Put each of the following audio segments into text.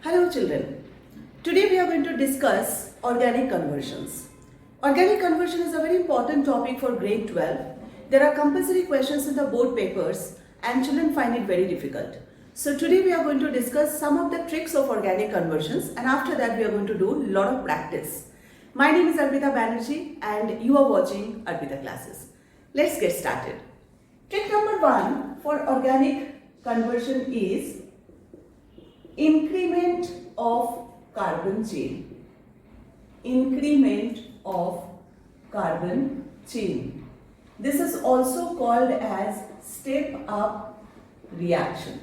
Hello children. Today we are going to discuss organic conversions. Organic conversion is a very important topic for grade 12. There are compulsory questions in the board papers and children find it very difficult. So today we are going to discuss some of the tricks of organic conversions, and after that we are going to do a lot of practice. My name is Arpita Banerjee and you are watching Arpita Classes. Let's get started. Trick number 1 for organic conversion is increment of carbon chain. Increment of carbon chain. This is also called as step up reaction.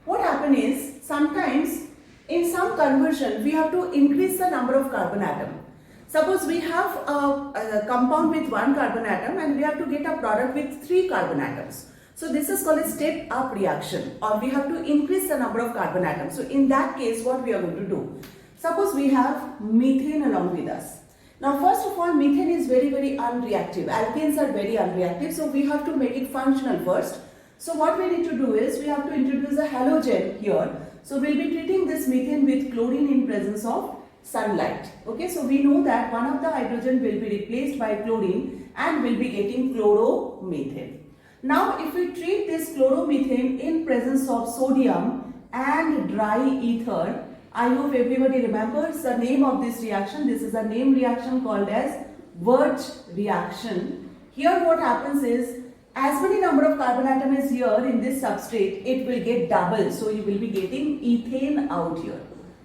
What happens is sometimes in some conversion we have to increase the number of carbon atom. Suppose we have a compound with 1 carbon atom and we have to get a product with 3 carbon atoms. So this is called a step up reaction, or we have to increase the number of carbon atoms. So in that case what we are going to do? Suppose we have methane along with us. Now first of all, methane is very unreactive. Alkanes are very unreactive, so we have to make it functional first. So what we need to do is we have to introduce a halogen here. So we'll be treating this methane with chlorine in presence of sunlight. Okay, so we know that one of the hydrogen will be replaced by chlorine and we'll be getting chloromethane. Now if we treat this chloromethane in presence of sodium and dry ether, I hope everybody remembers the name of this reaction. This is a name reaction called as Wurtz reaction. Here what happens is, as many number of carbon atom is here in this substrate, it will get double. So you will be getting ethane out here.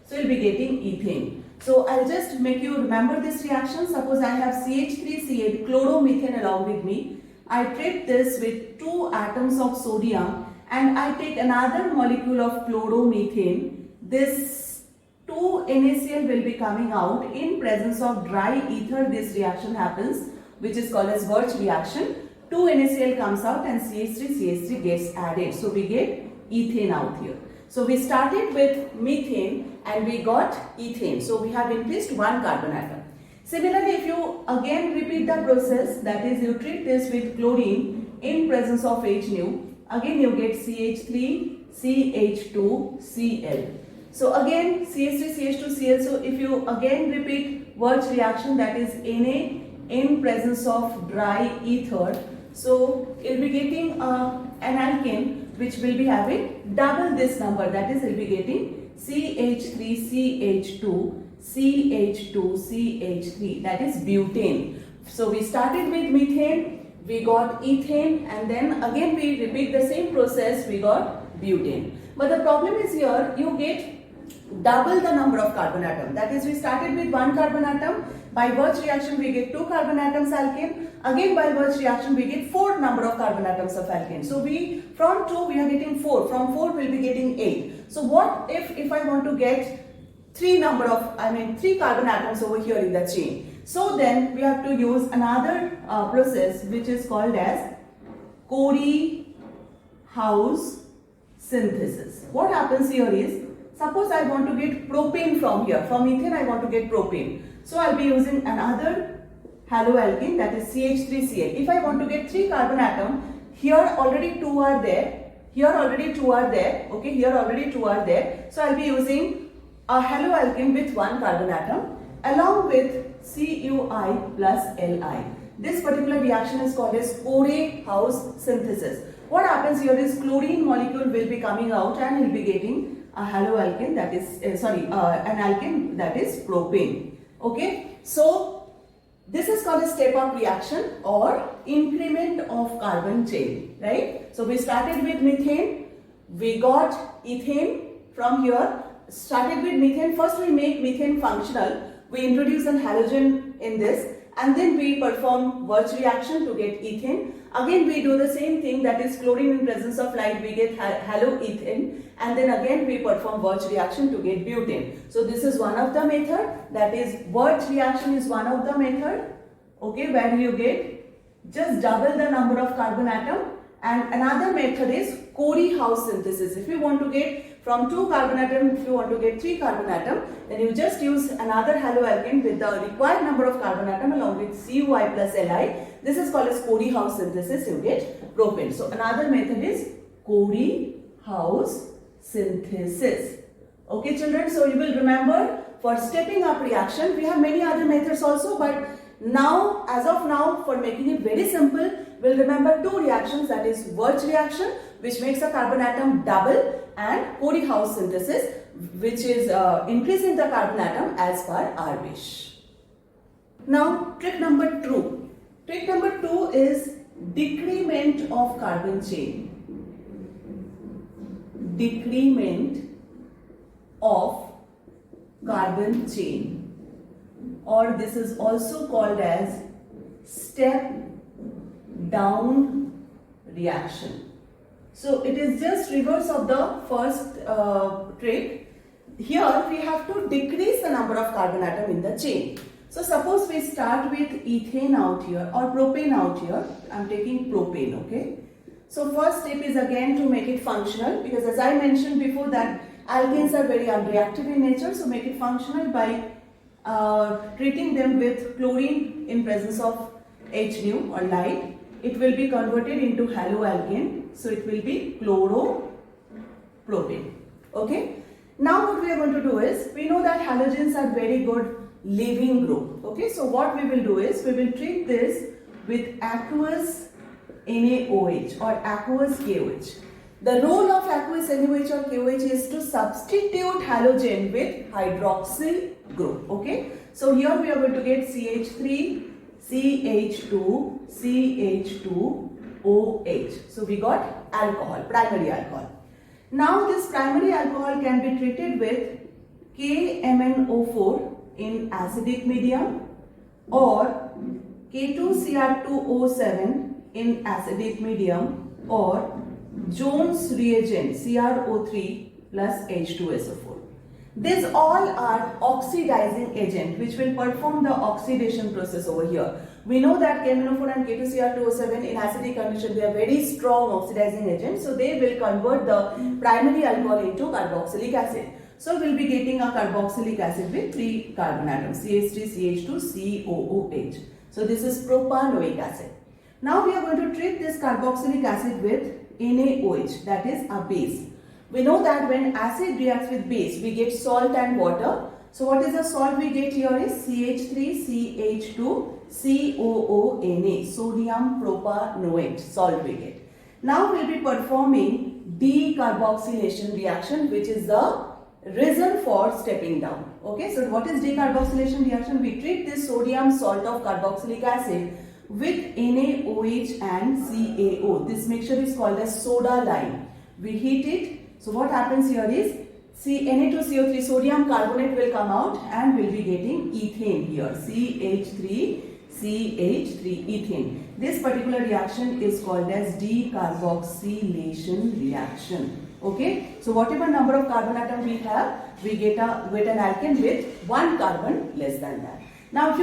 So you will be getting ethane. So I'll just make you remember this reaction. Suppose I have CH3CH, chloromethane along with me. I treat this with 2 atoms of sodium and I take another molecule of chloromethane. This 2 NaCl will be coming out in presence of dry ether. This reaction happens, which is called as Wurtz reaction. 2 NaCl comes out and CH3 gets added. So we get ethane out here. So we started with methane and we got ethane. So we have increased 1 carbon atom. Similarly, if you again repeat the process, that is you treat this with chlorine in presence of HNu, again you get CH3CH2Cl. So again CH3CH2Cl. So if you again repeat Wurtz reaction, that is Na in presence of dry ether, so you'll be getting an alkane which will be having double this number, that is you'll be getting CH3CH2CH2CH3, that is butane. So we started with methane, we got ethane, and then again we repeat the same process, we got butane. But the problem is here you get double the number of carbon atom. That is, we started with 1 carbon atom. By Wurtz reaction we get 2 carbon atoms alkane. Again by Wurtz reaction we get 4 number of carbon atoms of alkane. So we from 2 we are getting 4. From 4 we will be getting 8. So what if I want to get 3 carbon atoms over here in the chain? So then we have to use another process which is called as Corey-House synthesis. What happens here is, suppose I want to get propane from here. From ethane I want to get propane. So I'll be using another haloalkane, that is CH3Cl. If I want to get 3 carbon atom, here already 2 are there. Here already 2 are there. Okay, here already 2 are there. So I'll be using a haloalkane with 1 carbon atom along with CuI plus Li. This particular reaction is called as Corey-House synthesis. What happens here is chlorine molecule will be coming out and will be getting a haloalkane, that is an alkane, that is propane. Okay, so this is called a step up reaction or increment of carbon chain, right? So we started with methane, we got ethane from here. Started with methane, first we make methane functional, we introduce an halogen in this, and then we perform Wurtz reaction to get ethane. Again we do the same thing, that is chlorine in presence of light, we get haloethane, and then again we perform Wurtz reaction to get butane. So this is one of the method, that is Wurtz reaction is one of the method, okay, where you get just double the number of carbon atom. And another method is Corey-House synthesis. If you want to get from 2 carbon atom, if you want to get 3 carbon atom, then you just use another haloalkane with the required number of carbon atom along with CuI plus Li. This is called as Corey-House synthesis. You get propane. So another method is Corey-House synthesis. Okay children, so you will remember for stepping up reaction, we have many other methods also, but now, as of now, for making it very simple, we'll remember two reactions, that is Wirth reaction, which makes a carbon atom double, and Cody-House synthesis, which is increasing the carbon atom as per our wish. Now, trick number 2. Trick number 2 is decrement of carbon chain. Decrement of carbon chain, or this is also called as step down reaction. So it is just reverse of the first trick. Here we have to decrease the number of carbon atom in the chain. So suppose we start with ethane out here or propane out here. I am taking propane, okay. So first step is again to make it functional, because as I mentioned before that alkanes are very unreactive in nature. So make it functional by treating them with chlorine in presence of HNu or light. It will be converted into haloalkane. So it will be chloropropane. Okay. Now what we are going to do is, we know that halogens are very good leaving group. Okay. So what we will do is, we will treat this with aqueous NaOH or aqueous KOH. The role of aqueous NaOH or KOH is to substitute halogen with hydroxyl group. Okay. So here we are going to get CH3, CH2, CH2OH. So we got alcohol, primary alcohol. Now this primary alcohol can be treated with KMnO4 in acidic medium or K2Cr2O7 in acidic medium, or Jones reagent CrO3 plus H2SO4. These all are oxidizing agent which will perform the oxidation process over here. We know that KMnO4 and K2Cr2O7 in acidic condition, they are very strong oxidizing agents, so they will convert the primary alcohol into carboxylic acid. So we will be getting a carboxylic acid with 3 carbon atoms, CH3, CH2, COOH. So this is propanoic acid. Now we are going to treat this carboxylic acid with NaOH, that is a base. We know that when acid reacts with base, we get salt and water. So what is the salt we get here is CH3CH2COONA, sodium propanoate, salt we get. Now we will be performing decarboxylation reaction, which is the reason for stepping down. Okay, so what is decarboxylation reaction? We treat this sodium salt of carboxylic acid with NaOH and CaO. This mixture is called as soda lime. We heat it. So what happens here is Na2CO3 sodium carbonate will come out and we'll be getting ethane here, CH3CH3 ethane. This particular reaction is called as decarboxylation reaction. Okay, so whatever number of carbon atom we have, we get an alkane with 1 carbon less than that. Now if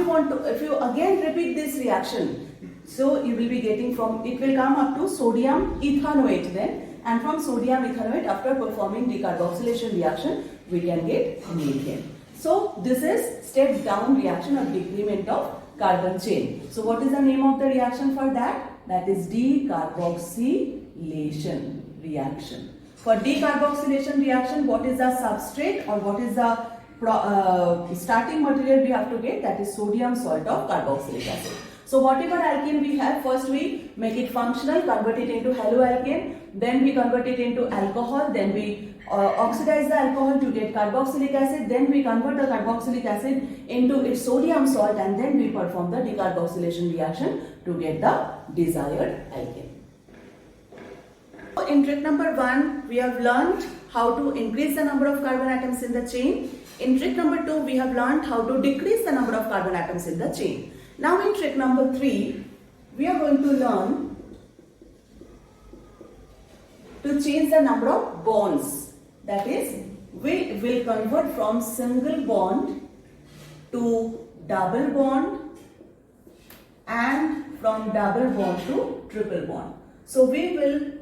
you again repeat this reaction, so you will be getting from, it will come up to sodium ethanoate then, and from sodium ethanoate, after performing decarboxylation reaction, we can get methane. So this is step down reaction of decrement of carbon chain. So what is the name of the reaction for that? That is decarboxylation reaction. For decarboxylation reaction, what is the substrate or what is the starting material we have to get? That is sodium salt of carboxylic acid. So whatever alkane we have, first we make it functional, convert it into haloalkane, then we convert it into alcohol, then we oxidize the alcohol to get carboxylic acid, then we convert the carboxylic acid into its sodium salt, and then we perform the decarboxylation reaction to get the desired alkane. In trick number 1, we have learned how to increase the number of carbon atoms in the chain. In trick number 2, we have learned how to decrease the number of carbon atoms in the chain. Now in trick number 3, we are going to learn to change the number of bonds. That is, we will convert from single bond to double bond and from double bond to triple bond. So we will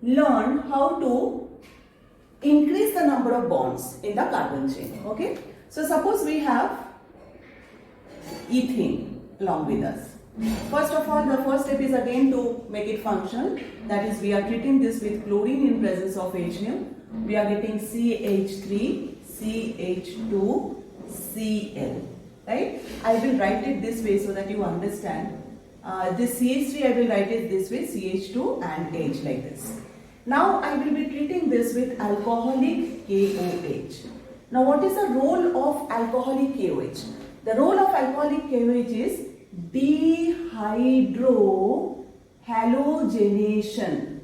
learn how to increase the number of bonds in the carbon chain. Okay. So suppose we have ethane along with us. First of all, the first step is again to make it functional. That is, we are treating this with chlorine in presence of HNu. We are getting CH3, CH2Cl, right? I will write it this way so that you understand. This CH3 I will write it this way, CH2 and H like this. Now I will be treating this with alcoholic KOH. Now what is the role of alcoholic KOH? The role of alcoholic KOH is dehydrohallucination.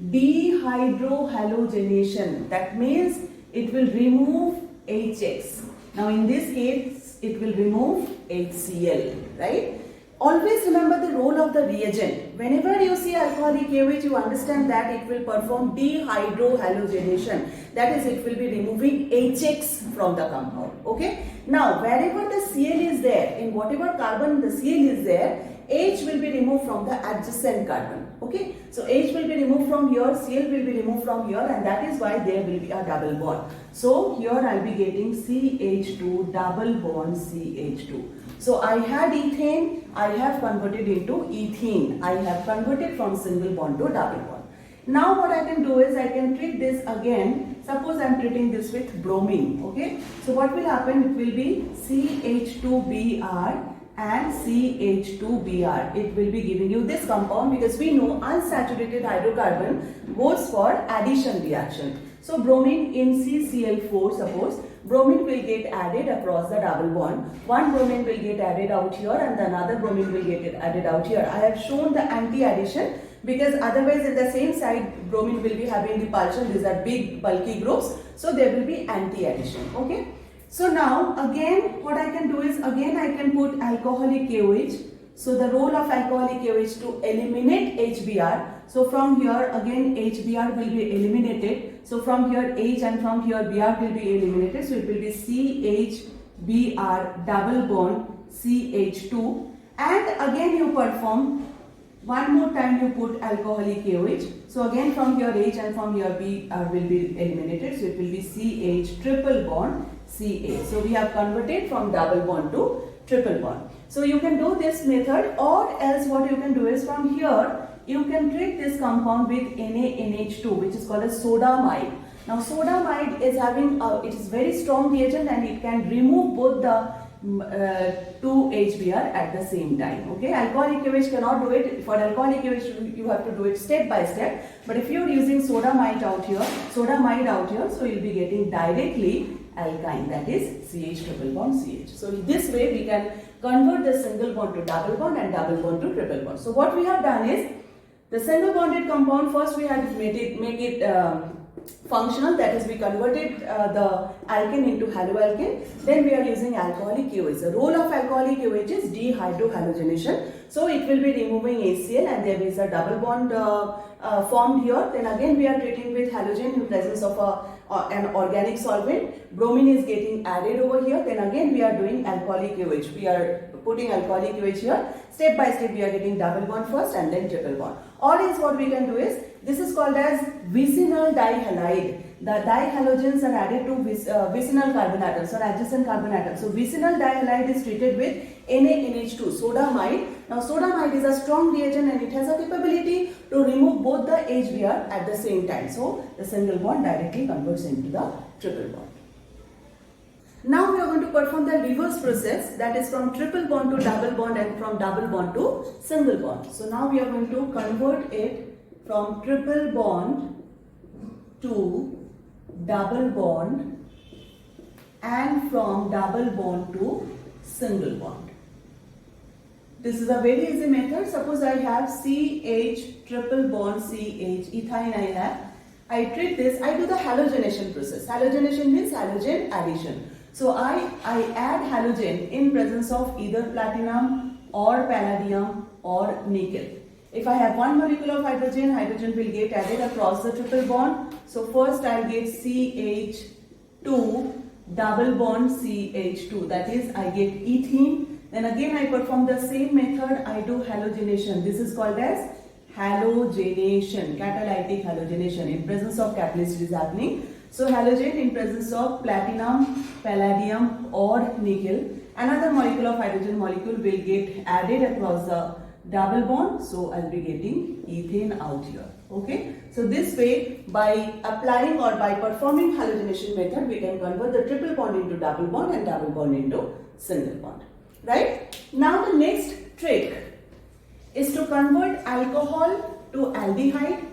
Dehydrohallucination. That means it will remove HX. Now in this case, it will remove HCl, right? Always remember the role of the reagent. Whenever you see alcoholic KOH, you understand that it will perform dehydrohallucination. That is, it will be removing HX from the compound. Okay. Now, wherever the Cl is there, in whatever carbon the Cl is there, H will be removed from the adjacent carbon. Okay. So, H will be removed from here, Cl will be removed from here, and that is why there will be a double bond. So, here I will be getting CH2 double bond CH2. So, I had ethane, I have converted into ethene. I have converted from single bond to double bond. Now, what I can do is I can treat this again. Suppose I am treating this with bromine. Okay. So, what will happen? It will be CH2Br and CH2Br. It will be giving you this compound because we know unsaturated hydrocarbon goes for addition reaction. So bromine in CCl4, suppose bromine will get added across the double bond. One bromine will get added out here and another bromine will get added out here. I have shown the anti-addition because otherwise in the same side bromine will be having repulsion. These are big bulky groups. So there will be anti-addition. Okay. So now again what I can do is again I can put alcoholic KOH. So the role of alcoholic KOH to eliminate HBr. So from here again HBr will be eliminated. So from here H and from here Br will be eliminated. So it will be CHBr double bond CH2. And again you perform one more time, you put alcoholic KOH. So again from here H and from here B will be eliminated. So it will be CH triple bond Ca. So we have converted from double bond to triple bond. So you can do this method, or else what you can do is from here you can treat this compound with NaNH2, which is called as sodamide. Now sodamide is having it is very strong reagent and it can remove both the 2HBr at the same time. Okay, alcoholic KOH cannot do it. For alcoholic KOH you have to do it step by step. But if you are using sodamide out here, so you will be getting directly alkyne, that is CH triple bond CH. So this way we can convert the single bond to double bond and double bond to triple bond. So what we have done is the single bonded compound, first we had to make it functional, that is we converted the alkane into haloalkane. Then we are using alcoholic KOH. The role of alcoholic KOH is dehydrohallucination. So it will be removing HCl and there is a double bond formed here. Then again we are treating with halogen in presence of an organic solvent. Bromine is getting added over here. Then again we are doing alcoholic KOH. We are putting alcoholic KOH here. Step by step we are getting double bond first and then triple bond. Or else what we can do is, this is called as vicinal dihalide. The dihalogens are added to vicinal carbon atoms or adjacent carbon atoms. So vicinal dihalide is treated with NaNH2, sodamide. Now sodamide is a strong reagent and it has a capability to remove both the HBr at the same time. So the single bond directly converts into the triple bond. Now we are going to perform the reverse process, that is from triple bond to double bond and from double bond to single bond. So now we are going to convert it from triple bond to double bond and from double bond to single bond. This is a very easy method. Suppose I have CH triple bond CH, ethyne I have. I treat this, I do the halogenation process. Halogenation means halogen addition. So I add halogen in presence of either platinum or palladium or nickel. If I have one molecule of hydrogen, hydrogen will get added across the triple bond. So first I will get CH2 double bond CH2, that is I get ethene. Then again I perform the same method, I do halogenation. This is called as halogenation, catalytic halogenation. In presence of catalyst is happening. So halogen in presence of platinum, palladium or nickel. Another molecule of hydrogen molecule will get added across the double bond, so I'll be getting ethane out here. Okay, so this way, by applying or by performing halogenation method, we can convert the triple bond into double bond and double bond into single bond. Right? Now the next trick is to convert alcohol to aldehyde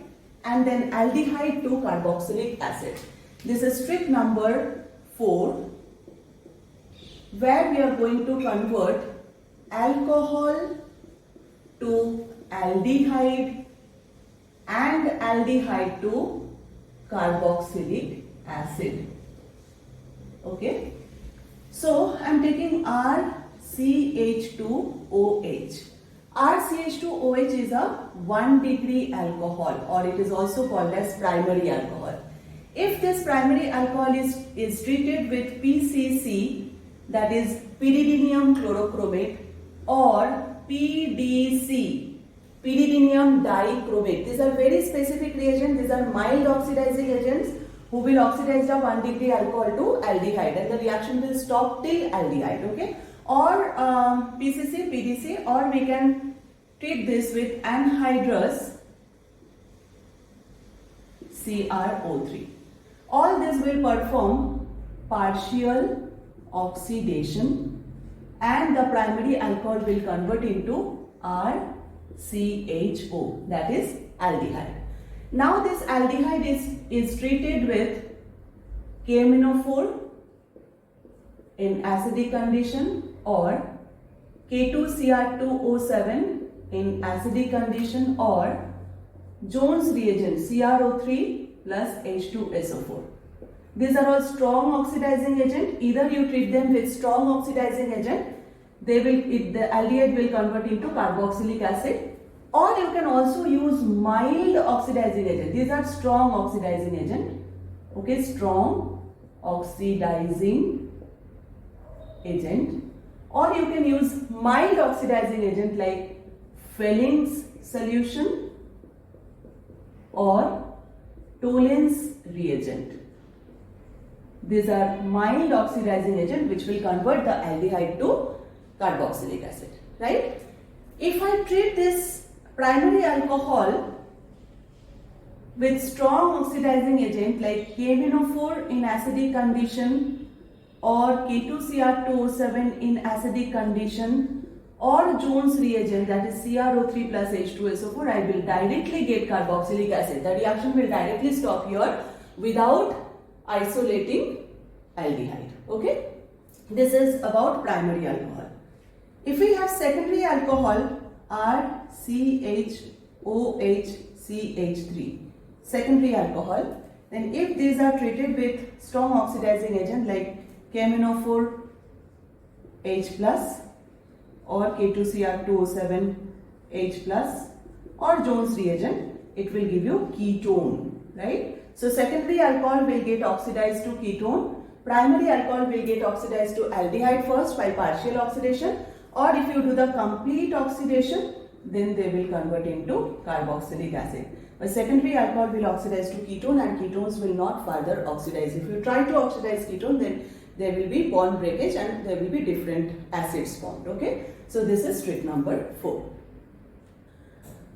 and then aldehyde to carboxylic acid. This is trick number 4, where we are going to convert alcohol to aldehyde and aldehyde to carboxylic acid. Okay, so I am taking RCH2OH. RCH2OH is a 1-degree alcohol, or it is also called as primary alcohol. If this primary alcohol is treated with PCC, that is pyridinium chlorochromate, or PDC, pyridinium dichromate. These are very specific reagents. These are mild oxidizing agents who will oxidize the 1-degree alcohol to aldehyde, and the reaction will stop till aldehyde. Okay, or PCC, PDC, or we can treat this with anhydrous CrO3. All this will perform partial oxidation and the primary alcohol will convert into RCHO, that is aldehyde. Now this aldehyde is treated with KMnO4 in acidic condition or K2Cr2O7 in acidic condition or Jones reagent CrO3 plus H2SO4. These are all strong oxidizing agent. Either you treat them with strong oxidizing agent, the aldehyde will convert into carboxylic acid, or you can also use mild oxidizing agent. These are strong oxidizing agent. Okay, strong oxidizing agent, or you can use mild oxidizing agent like Felling's solution or Tollens reagent. These are mild oxidizing agent which will convert the aldehyde to carboxylic acid, right? If I treat this primary alcohol with strong oxidizing agent like KMnO4 in acidic condition or K2Cr2O7 in acidic condition or Jones reagent, that is CrO3 plus H2SO4, I will directly get carboxylic acid. The reaction will directly stop here without isolating aldehyde. Okay, this is about primary alcohol. If we have secondary alcohol, RCHOHCH3, secondary alcohol, then if these are treated with strong oxidizing agent like KMnO4 H plus or K2Cr2O7 H plus or Jones reagent, it will give you ketone, right? So secondary alcohol will get oxidized to ketone, primary alcohol will get oxidized to aldehyde first by partial oxidation, or if you do the complete oxidation, then they will convert into carboxylic acid. But secondary alcohol will oxidize to ketone and ketones will not further oxidize. If you try to oxidize ketone, then there will be bond breakage and there will be different acids formed. Okay, so this is trick number 4.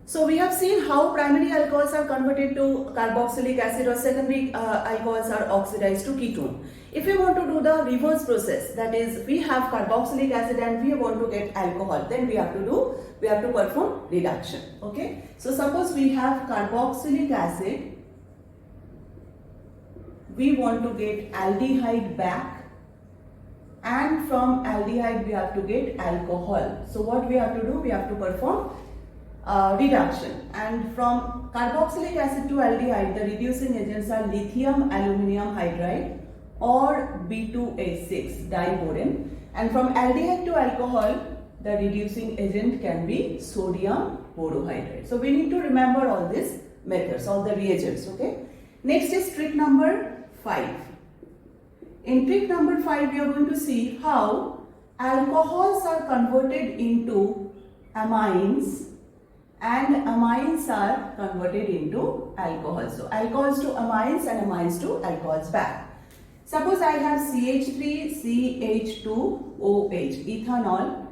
So we have seen how primary alcohols are converted to carboxylic acid or secondary alcohols are oxidized to ketone. If we want to do the reverse process, that is we have carboxylic acid and we want to get alcohol, then we have to perform reduction. Okay, so suppose we have carboxylic acid, we want to get aldehyde back, and from aldehyde we have to get alcohol. So what we have to do, we have to perform reduction, and from carboxylic acid to aldehyde the reducing agents are lithium aluminium hydride or B2H6 diborane, and from aldehyde to alcohol the reducing agent can be sodium borohydride. So we need to remember all these methods, all the reagents. Okay, next is trick number 5. In trick number 5 we are going to see how alcohols are converted into amines and amines are converted into alcohols. So alcohols to amines and amines to alcohols back. Suppose I have CH3CH2OH, ethanol.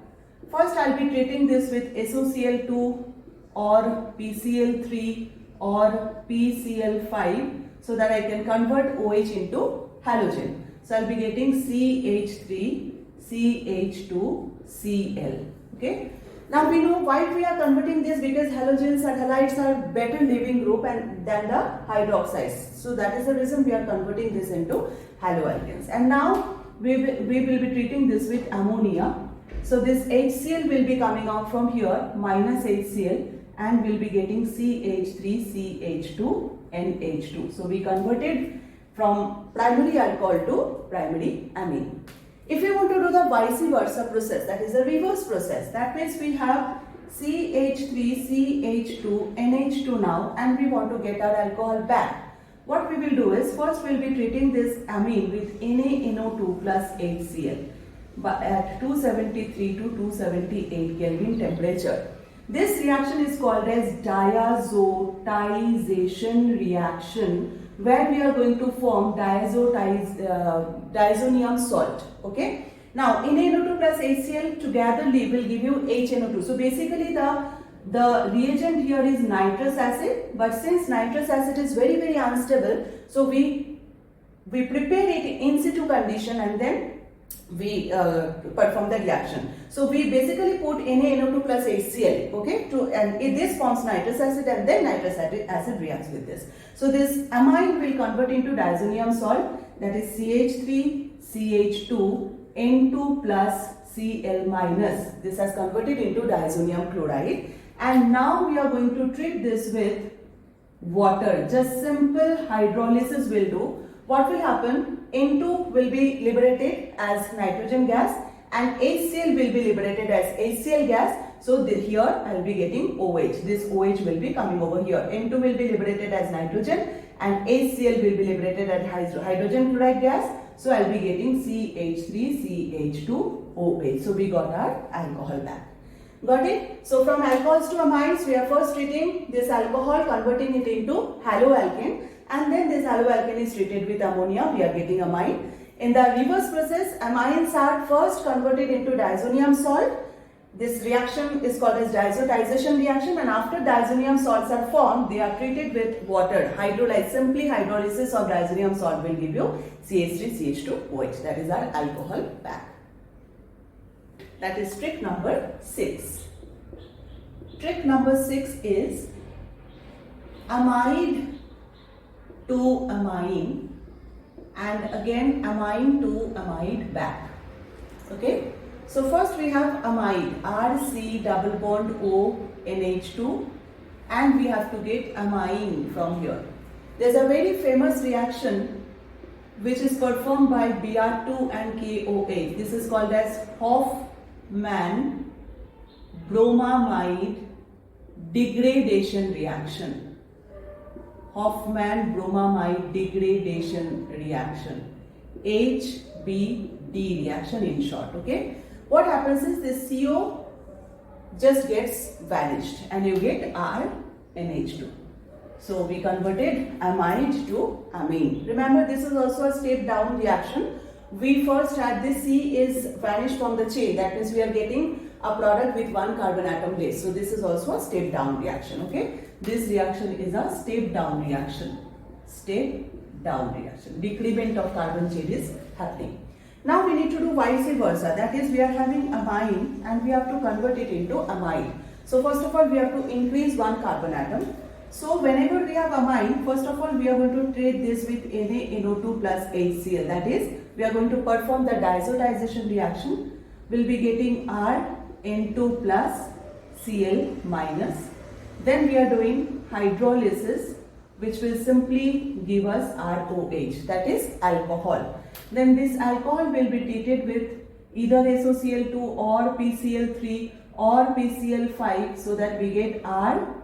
First I'll be treating this with SOCl2 or PCl3 or PCl5 so that I can convert OH into halogen. So I'll be getting CH3, CH2, Cl. Okay. Now we know why we are converting this, because halogens and halides are better leaving group than the hydroxides. So that is the reason we are converting this into haloalkanes. And now we will be treating this with ammonia. So this HCl will be coming out from here, minus HCl, and we'll be getting CH3CH2 NH2. So we converted from primary alcohol to primary amine. If we want to do the vice versa process, that is a reverse process, that means we have CH3CH2 NH2 now, and we want to get our alcohol back. What we will do is, first we will be treating this amine with NaNO2 plus HCl but at 273 to 278 Kelvin temperature. This reaction is called as diazotization reaction, where we are going to form diazonium salt. Okay. Now NaNO2 plus HCl togetherly will give you HNO2. So basically the reagent here is nitrous acid, but since nitrous acid is very unstable, so we prepare it in situ condition and then we perform the reaction. So we basically put NaNO2 plus HCl, okay, and this forms nitrous acid, and then nitrous acid reacts with this. So this amine will convert into diazonium salt, that is CH3CH2 N2 plus Cl minus. This has converted into diazonium chloride, and now we are going to treat this with water. Just simple hydrolysis will do. What will happen? N2 will be liberated as nitrogen gas and HCl will be liberated as HCl gas. So here I will be getting OH. This OH will be coming over here. N2 will be liberated as nitrogen and HCl will be liberated as hydrogen chloride gas. So I will be getting CH3CH2OH. So we got our alcohol back. Got it? So from alcohols to amines, we are first treating this alcohol, converting it into haloalkane, and then this haloalkane is treated with ammonia, we are getting amine. In the reverse process, amines are first converted into diazonium salt. This reaction is called as diazotization reaction, and after diazonium salts are formed, they are treated with water. Simply hydrolysis of diazonium salt will give you CH3CH2OH. That is our alcohol back. That is trick number 6. Trick number 6 is amide to amine and again amine to amide back. Okay. So first we have amide, RC double bond O NH2, and we have to get amine from here. There is a very famous reaction which is performed by Br2 and KOH. This is called as Hofmann bromamide degradation reaction. Hofmann bromamide degradation reaction. HBD reaction in short. Okay. What happens is this CO just gets vanished and you get RNH2. So we converted amide to amine. Remember, this is also a step down reaction. We first had this C is vanished from the chain. That means we are getting a product with one carbon atom less. So this is also a step down reaction. Okay. This reaction is a step down reaction. Step down reaction. Decrement of carbon chain is happening. Now we need to do vice versa. That is, we are having amine and we have to convert it into amide. So first of all, we have to increase one carbon atom. So whenever we have amine, first of all, we are going to treat this with NaNO2 plus HCl. That is, we are going to perform the diazotization reaction. We'll be getting RN2 plus Cl minus. Then we are doing hydrolysis, which will simply give us ROH, that is alcohol. Then this alcohol will be treated with either SOCl2 or PCl3 or PCl5 so that we get RCl.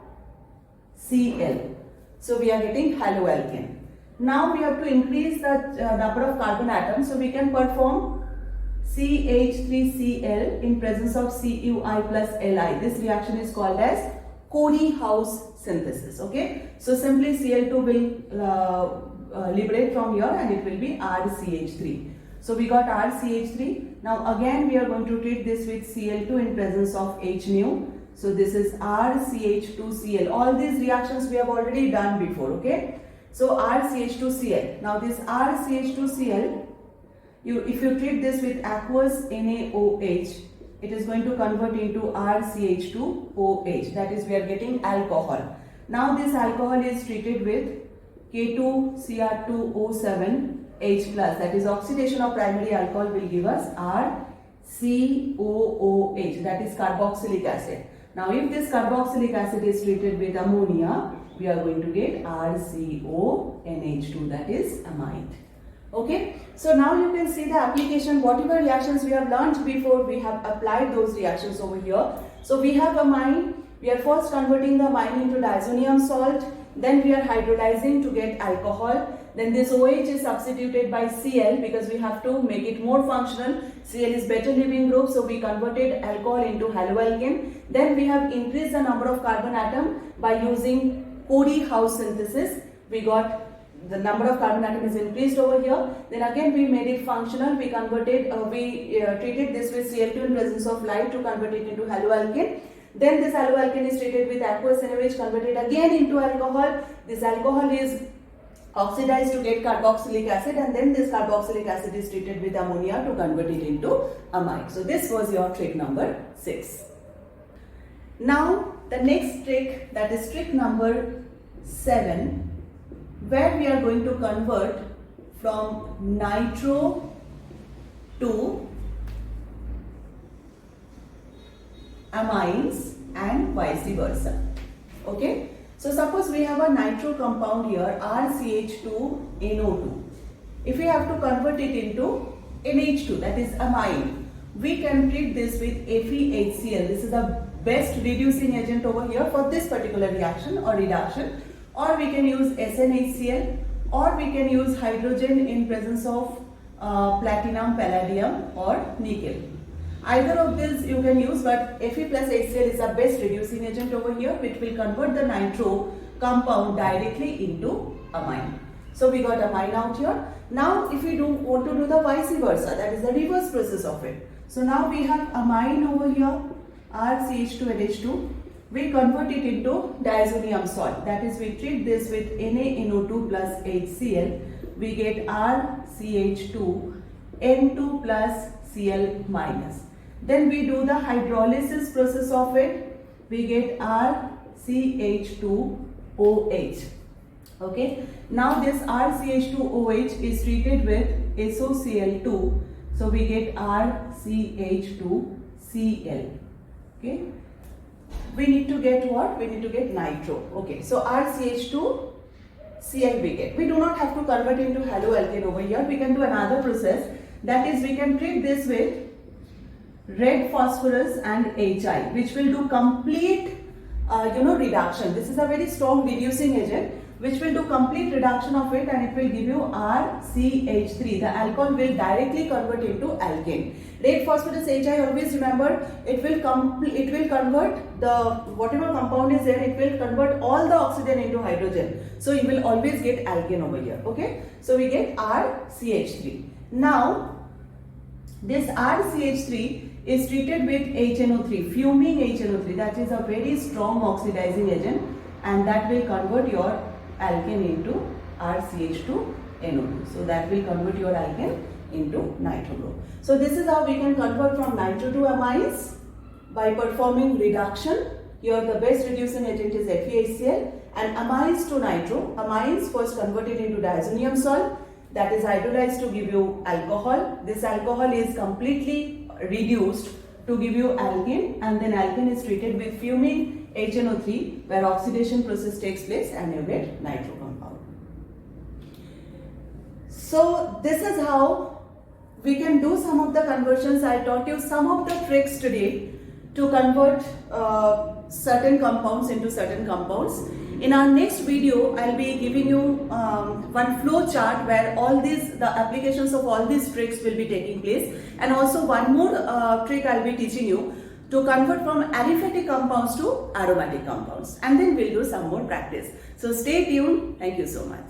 So we are getting haloalkane. Now we have to increase the number of carbon atoms, so we can perform CH3Cl in presence of CuI plus Li. This reaction is called as Corey-House synthesis. Okay, so simply Cl2 will liberate from here and it will be RCH3. So we got RCH3. Now again we are going to treat this with Cl2 in presence of H nu. So this is RCH2Cl. All these reactions we have already done before, okay? So RCH2Cl. Now this RCH2Cl, if you treat this with aqueous NaOH, it is going to convert into RCH2OH. That is, we are getting alcohol. Now this alcohol is treated with K2Cr2O7H+. That is, oxidation of primary alcohol will give us RCOOH. That is carboxylic acid. Now if this carboxylic acid is treated with ammonia, we are going to get RCONH2. That is amide. Okay, so now you can see the application. Whatever reactions we have learnt before, we have applied those reactions over here. So we have amine. We are first converting the amine into diazonium salt. Then we are hydrolyzing to get alcohol. Then this OH is substituted by Cl because we have to make it more functional. Cl is better leaving group, so we converted alcohol into haloalkane. Then we have increased the number of carbon atom by using Cody-House synthesis. We got the number of carbon atom is increased over here. Then again we made it functional. We converted, treated this with Cl2 in presence of light to convert it into haloalkane. Then this haloalkane is treated with aqueous NaOH, converted again into alcohol. This alcohol is oxidized to get carboxylic acid, and then this carboxylic acid is treated with ammonia to convert it into amide. So this was your trick number 6. Now the next trick, that is trick number 7, where we are going to convert from nitro to amines and vice versa. Okay, so suppose we have a nitro compound here, RCH2NO2. If we have to convert it into NH2, that is amine, we can treat this with FeHCl. This is the best reducing agent over here for this particular reaction or reduction. Or we can use SnHCl, or we can use hydrogen in presence of platinum, palladium or nickel. Either of these you can use, but Fe plus HCl is the best reducing agent over here, which will convert the nitro compound directly into amine. So we got amine out here. Now if we want to do the vice versa, that is the reverse process of it. So now we have amine over here, RCH2NH2. We convert it into diazonium salt. That is, we treat this with NaNO2 plus HCl. We get RCH2N2 plus Cl minus. Then we do the hydrolysis process of it. We get RCH2OH. Okay. Now this RCH2OH is treated with SOCl2. So we get RCH2Cl. Okay. We need to get what? We need to get nitro. Okay, so RCH2Cl we get. We do not have to convert into haloalkane over here. We can do another process. That is, we can treat this with red phosphorus and HI, which will do complete reduction. This is a very strong reducing agent, which will do complete reduction of it, and it will give you RCH3. The alcohol will directly convert into alkane. Red phosphorus HI, always remember, it will convert the whatever compound is there, it will convert all the oxygen into hydrogen. So you will always get alkane over here. Okay, so we get RCH3. Now this RCH3 is treated with HNO3, fuming HNO3. That is a very strong oxidizing agent, and that will convert your alkane into RCH2NO2. So that will convert your alkane into nitro group. So this is how we can convert from nitro to amines by performing reduction. Here the best reducing agent is FeHCl, and amines to nitro. Amines first converted into diazonium salt, that is hydrolyzed to give you alcohol. This alcohol is completely reduced to give you alkane, and then alkane is treated with fuming HNO3, where oxidation process takes place and you get nitro compound. So this is how we can do some of the conversions. I taught you some of the tricks today to convert certain compounds into certain compounds. In our next video, I'll be giving you one flow chart where the applications of all these tricks will be taking place, and also one more trick I'll be teaching you to convert from aliphatic compounds to aromatic compounds, and then we'll do some more practice. So stay tuned. Thank you so much.